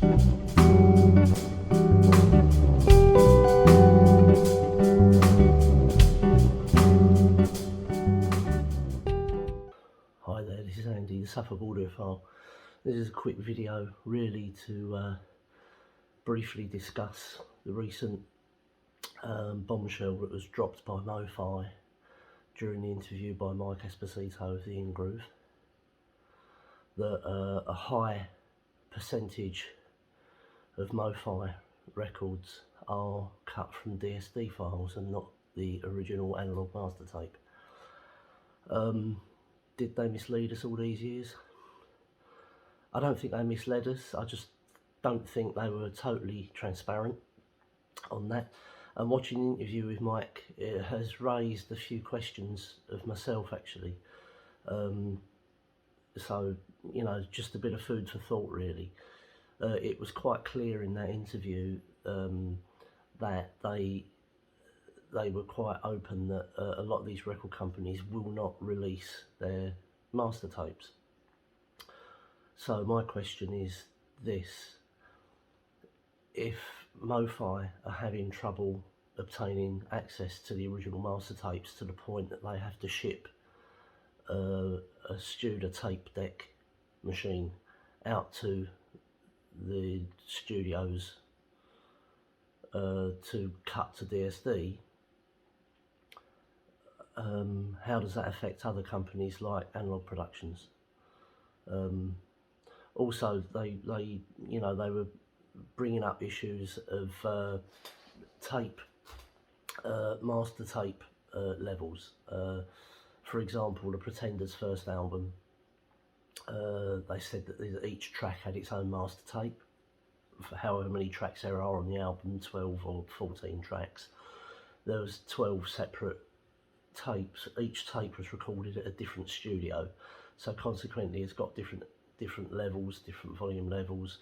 Hi there, this is Andy, the Suffolk Audiophile. This is a quick video really to briefly discuss the recent bombshell that was dropped by MOFI during the interview by Mike Esposito of the In-Groove, that a high percentage of MOFI records are cut from DSD files and not the original analogue master tape. Did they mislead us all these years? I don't think they misled us. I just don't think they were totally transparent on that. And watching the interview with Mike, it has raised a few questions of myself actually. So, you know, just a bit of food for thought really. It was quite clear in that interview that they were quite open that a lot of these record companies will not release their master tapes. So my question is this: if MOFI are having trouble obtaining access to the original master tapes to the point that they have to ship a Studer tape deck machine out to the studios to cut to DSD, how does that affect other companies like Analog Productions? Also, they were bringing up issues of tape, master tape levels. For example, the Pretenders' first album, they said that each track had its own master tape. For however many tracks there are on the album, 12 or 14 tracks, there was 12 separate tapes. Each tape was recorded at a different studio, so consequently it's got different levels, different volume levels,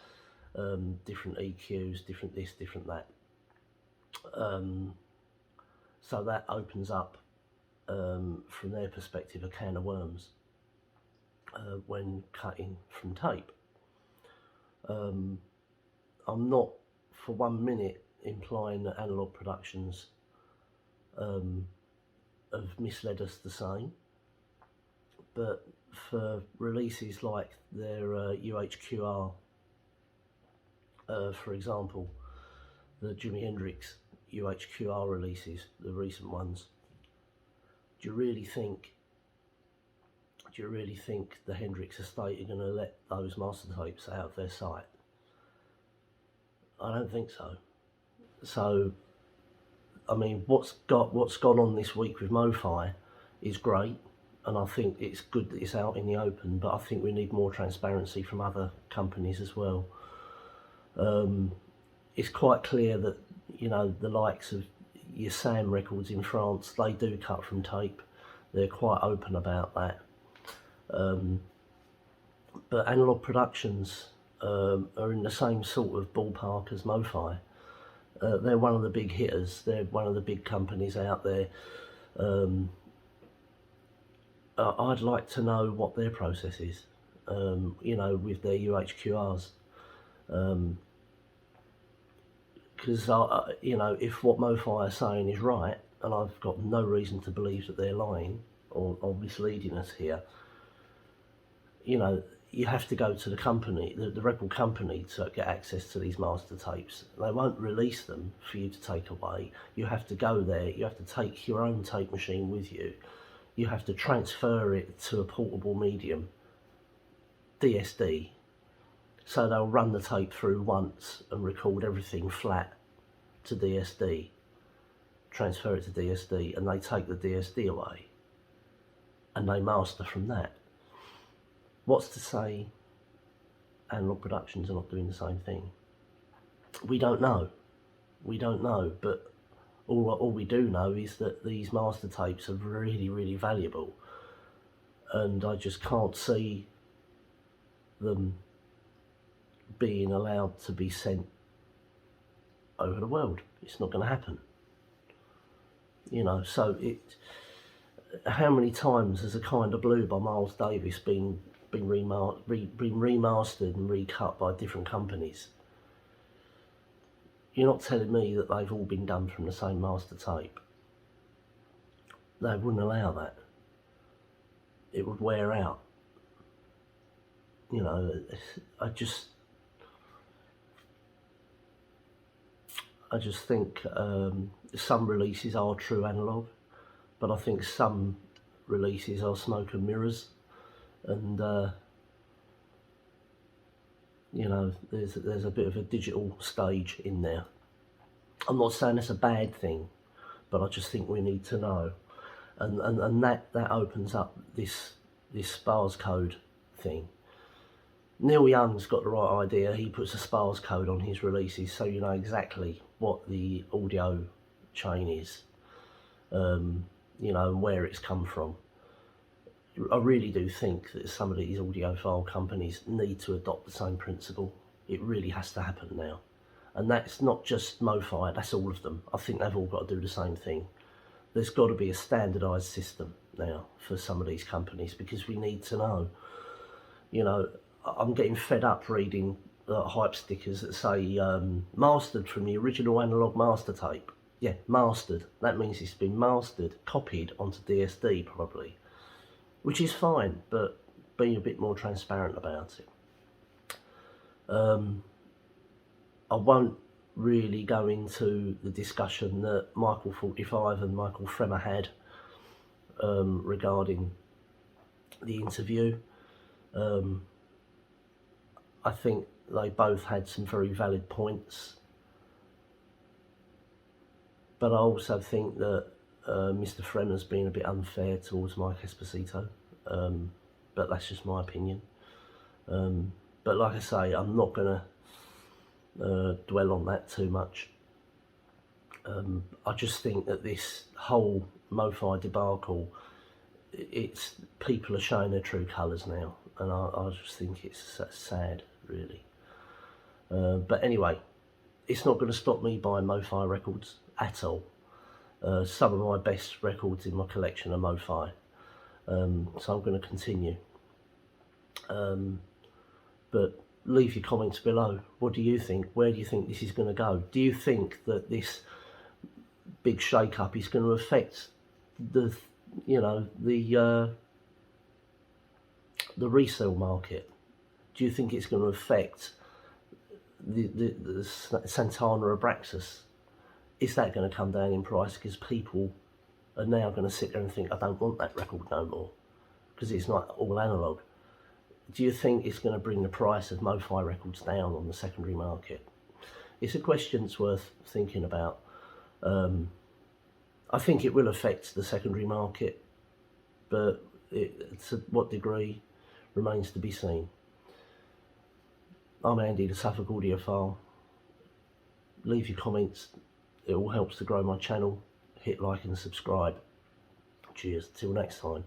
different EQs, different this, different that. So that opens up, from their perspective, a can of worms when cutting from tape. I'm not for 1 minute implying that Analog Productions have misled us the same, but for releases like their UHQR, for example, the Jimi Hendrix UHQR releases, the recent ones, do you really think the Hendrix estate are going to let those master tapes out of their sight? I don't think so. So, I mean, what's gone on this week with MOFI is great, and I think it's good that it's out in the open, but I think we need more transparency from other companies as well. It's quite clear that, you know, the likes of your Sam Records in France, they do cut from tape. They're quite open about that. But Analog Productions are in the same sort of ballpark as MOFI. They're one of the big hitters. They're one of the big companies out there. I'd like to know what their process is, you know, with their UHQRs. Because, you know, if what MOFI are saying is right, and I've got no reason to believe that they're lying or misleading us here, you know, you have to go to the company, the record company, to get access to these master tapes. They won't release them for you to take away. You have to go there, you have to take your own tape machine with you. You have to transfer it to a portable medium, DSD. So they'll run the tape through once and record everything flat to DSD, transfer it to DSD, and they take the DSD away and they master from that. What's to say Analog Productions are not doing the same thing? We don't know. We don't know, but all we do know is that these master tapes are really, really valuable, and I just can't see them being allowed to be sent over the world. It's not going to happen. You know, so how many times has A Kind of Blue by Miles Davis been remastered and recut by different companies? You're not telling me that they've all been done from the same master tape. They wouldn't allow that. It would wear out. You know, I just think some releases are true analogue, but I think some releases are smoke and mirrors, and you know, there's a bit of a digital stage in there. I'm not saying it's a bad thing, but I just think we need to know, and that opens up this SPARS code thing. Neil Young's got the right idea. He puts a SPARS code on his releases, so you know exactly what the audio chain is, you know, and where it's come from. I really do think that some of these audiophile companies need to adopt the same principle. It really has to happen now. And that's not just MOFI, that's all of them. I think they've all got to do the same thing. There's got to be a standardised system now for some of these companies, because we need to know. You know, I'm getting fed up reading hype stickers that say mastered from the original analogue master tape. Yeah, mastered. That means it's been mastered, copied onto DSD probably, which is fine, but be a bit more transparent about it. I won't really go into the discussion that Michael 45 and Michael Fremer had regarding the interview. I think they both had some very valid points, but I also think that Mr. Fremer's been a bit unfair towards Mike Esposito, but that's just my opinion. But like I say, I'm not going to dwell on that too much. I just think that this whole MOFI debacle, it's people are showing their true colours now, and I just think it's sad, really. But anyway, it's not going to stop me buying MOFI records at all. Some of my best records in my collection are MOFI, so I'm going to continue. But leave your comments below. What do you think? Where do you think this is going to go? Do you think that this big shake-up is going to affect the, you know, the resale market? Do you think it's going to affect the Santana Abraxas? Is that going to come down in price because people are now going to sit there and think, I don't want that record no more because it's not all analogue? Do you think it's going to bring the price of MOFI records down on the secondary market? It's a question that's worth thinking about. I think it will affect the secondary market, but to what degree remains to be seen. I'm Andy, the Suffolk Audiophile. Leave your comments. It all helps to grow my channel. Hit like and subscribe. Cheers. Till next time.